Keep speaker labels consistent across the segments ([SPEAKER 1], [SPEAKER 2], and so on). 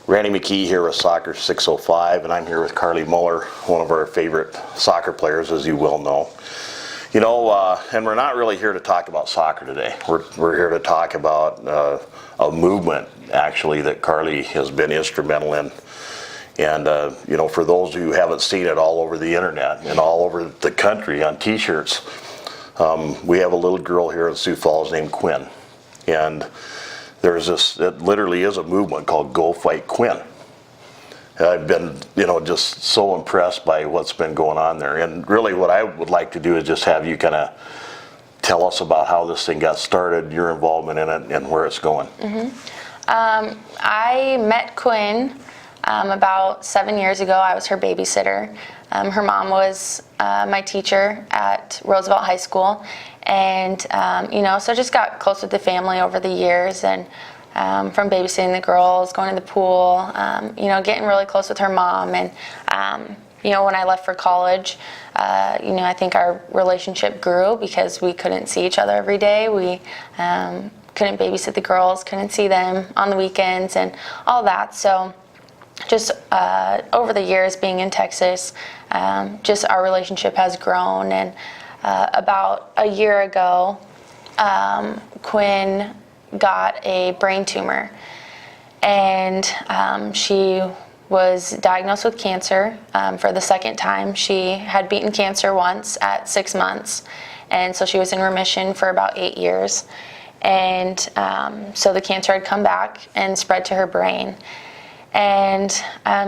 [SPEAKER 1] Randy McKee here with Soccer 605, and I'm here with Karlie Mueller, one of our favorite soccer players, as you well know. You know, and we're not really here to talk about soccer today. We're here to talk about a movement, actually, that Karlie has been instrumental in. And, you know, for those who haven't seen it all over the internet and all over the country on t-shirts, we have a little girl here in Sioux Falls named Quinn. And there's this, it literally is a movement called Go Fight Quinn. And I've been, you know, just so impressed by what's been going on there. And really what I would like to do is just have you kind of tell us about how this thing got started, your involvement in it, and where it's going.
[SPEAKER 2] I met Quinn about 7 years ago. I was her babysitter. Her mom was my teacher at Roosevelt High School. And, you know, so I just got close with the family over the years, and from babysitting the girls, going to the pool, you know, getting really close with her mom. And, you know, when I left for college, you know, I think our relationship grew because we couldn't see each other every day. We couldn't babysit the girls, couldn't see them on the weekends and all that. So just over the years being in Texas, just our relationship has grown. And about a year ago, Quinn got a brain tumor, and she was diagnosed with cancer for the second time. She had beaten cancer once at 6 months, and so she was in remission for about 8 years. And so the cancer had come back and spread to her brain. And,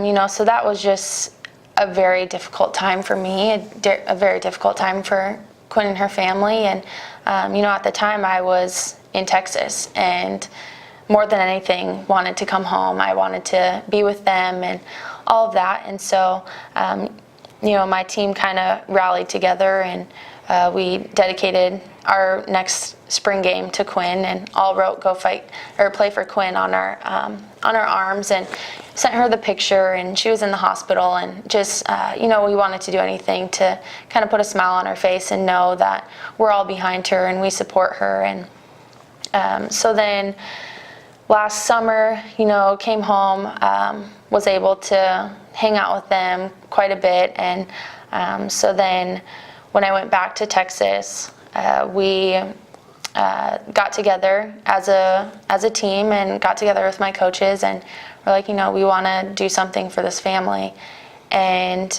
[SPEAKER 2] you know, so that was just a very difficult time for me, a very difficult time for Quinn and her family. And, you know, at the time I was in Texas, and more than anything wanted to come home. I wanted to be with them and all of that. And so, you know, my team kind of rallied together, and we dedicated our next spring game to Quinn, and all wrote "Go Fight" or "Play for Quinn" on our arms, and sent her the picture. And she was in the hospital, and just you know, we wanted to do anything to kind of put a smile on her face and know that we're all behind her and we support her. And so then last summer, you know, came home, was able to hang out with them quite a bit. And so then when I went back to Texas, we got together as a team, and got together with my coaches, and we're like, you know, we want to do something for this family. And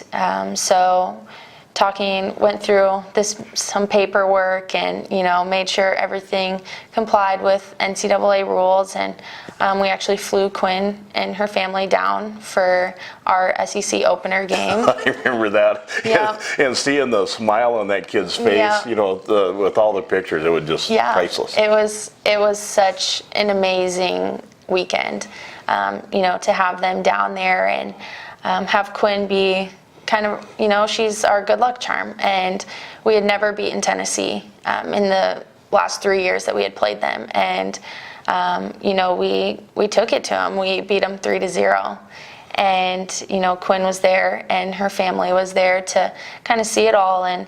[SPEAKER 2] so went through some paperwork, and, you know, made sure everything complied with NCAA rules. And we actually flew Quinn and her family down for our SEC opener game.
[SPEAKER 1] I remember that.
[SPEAKER 2] Yep.
[SPEAKER 1] And seeing the smile on that kid's face,
[SPEAKER 2] Yep.
[SPEAKER 1] you know, with all the pictures, it was just priceless.
[SPEAKER 2] It was such an amazing weekend, you know, to have them down there, and have Quinn be kind of, you know, she's our good luck charm. And we had never beaten Tennessee in the last 3 years that we had played them. And, you know, we took it to them. We beat them 3-0. And, you know, Quinn was there, and her family was there to kind of see it all. And,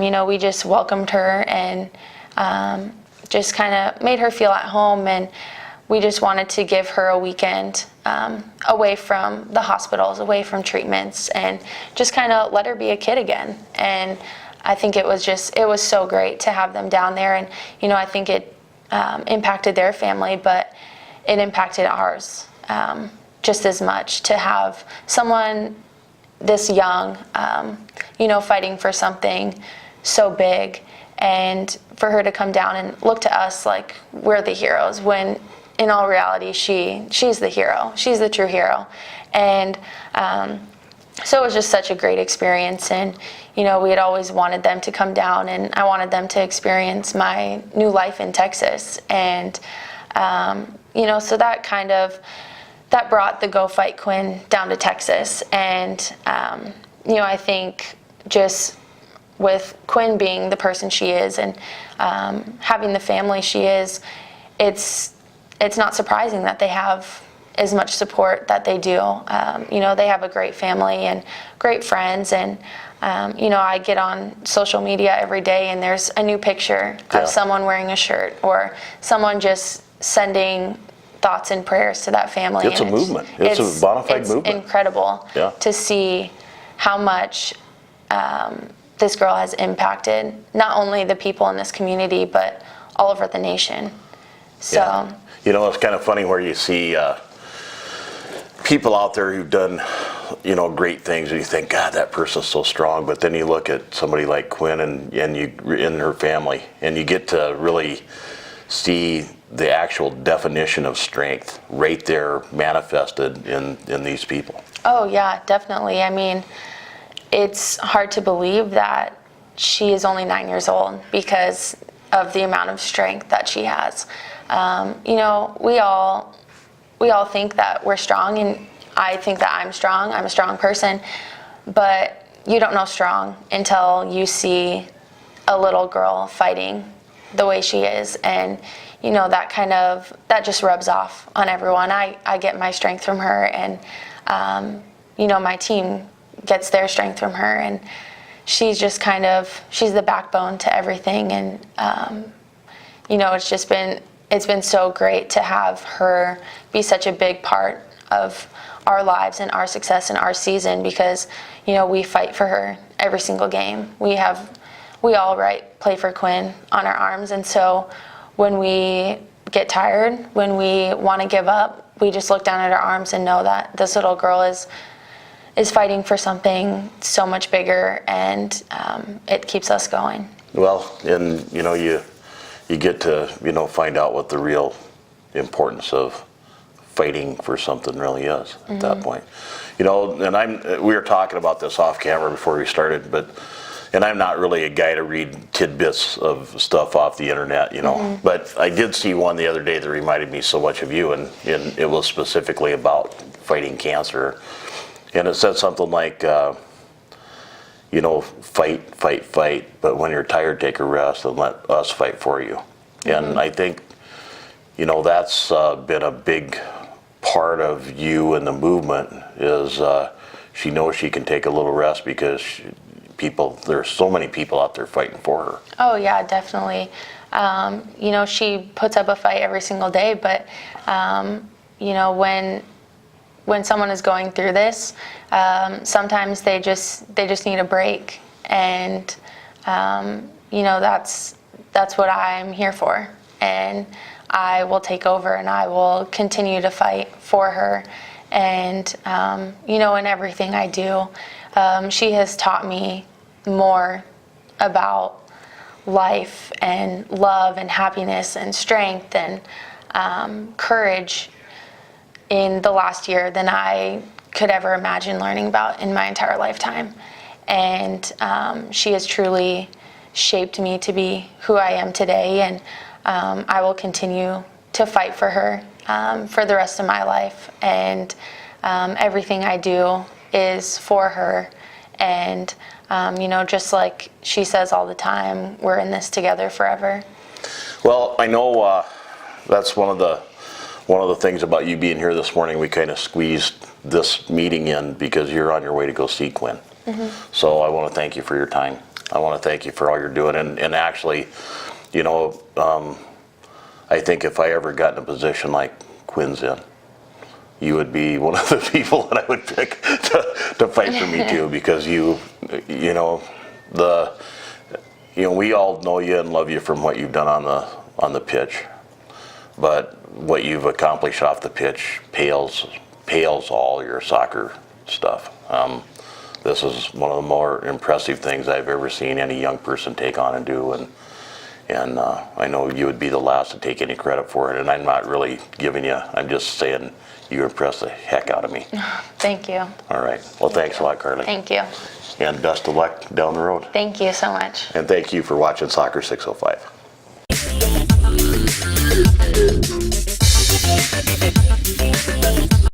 [SPEAKER 2] you know, we just welcomed her, and just kind of made her feel at home. And we just wanted to give her a weekend away from the hospitals, away from treatments, and just kind of let her be a kid again. And I think it was so great to have them down there. And, you know, I think it impacted their family, but it impacted ours just as much, to have someone this young, you know, fighting for something so big, and for her to come down and look to us like we're the heroes, when in all reality, she's the hero. She's the true hero. And so it was just such a great experience. And, you know, we had always wanted them to come down, and I wanted them to experience my new life in Texas. And, you know, so that brought the Go Fight Quinn down to Texas. And, you know, I think just with Quinn being the person she is, and having the family she is, it's not surprising that they have as much support that they do. You know, they have a great family and great friends, and I get on social media every day and there's a new picture of someone wearing a shirt or someone just sending thoughts and prayers to that family.
[SPEAKER 1] It's a movement. It's a bona fide movement.
[SPEAKER 2] It's incredible to see how much this girl has impacted not only the people in this community, but all over the nation. So,
[SPEAKER 1] it's kind of funny where you see people out there who've done, great things, and you think, God, that person's so strong. But then you look at somebody like Quinn and you in her family, and you get to really see the actual definition of strength right there manifested in these people.
[SPEAKER 2] Oh yeah, definitely. I mean, it's hard to believe that she is only 9 years old because of the amount of strength that she has. We all think that we're strong, and I think that I'm strong. I'm a strong person, but you don't know strong until you see a little girl fighting the way she is, and that just rubs off on everyone. I get my strength from her, and my team gets their strength from her, and she's just she's the backbone to everything. And it's been so great to have her be such a big part of our lives and our success and our season, because we fight for her every single game. We all play for Quinn on our arms, and so when we get tired, when we want to give up, we just look down at our arms and know that this little girl is fighting for something so much bigger, and it keeps us going.
[SPEAKER 1] Well, and you get to find out what the real importance of fighting for something really is at that point. And we were talking about this off camera before we started, and I'm not really a guy to read tidbits of stuff off the internet, but I did see one the other day that reminded me so much of you, and it was specifically about fighting cancer. And it said something like, fight, but when you're tired, take a rest and let us fight for you. And I think, that's been a big part of you and the movement is she knows she can take a little rest because there's so many people out there fighting for her.
[SPEAKER 2] Oh yeah, definitely. She puts up a fight every single day, but when someone is going through this, sometimes they just need a break, and that's what I'm here for. And I will take over, and I will continue to fight for her. And in everything I do, she has taught me more about life and love and happiness and strength and courage in the last year than I could ever imagine learning about in my entire lifetime. And she has truly shaped me to be who I am today, and I will continue to fight for her for the rest of my life. And everything I do is for her. And just like she says all the time, we're in this together forever.
[SPEAKER 1] Well, I know that's one of the things about you being here this morning. We kind of squeezed this meeting in because you're on your way to go see Quinn. So I want to thank you for your time. I want to thank you for all you're doing. And actually, I think if I ever got in a position like Quinn's in, you would be one of the people that I would pick to fight for me too, because we all know you and love you from what you've done on the pitch, but what you've accomplished off the pitch pales all your soccer stuff. This is one of the more impressive things I've ever seen any young person take on and do, and I know you would be the last to take any credit for it, and I'm not really giving you, I'm just saying you impressed the heck out of me.
[SPEAKER 2] Thank you.
[SPEAKER 1] All right. Well, thanks a lot, Karlie.
[SPEAKER 2] Thank you.
[SPEAKER 1] And best of luck down the road.
[SPEAKER 2] Thank you so much.
[SPEAKER 1] And thank you for watching Soccer 605.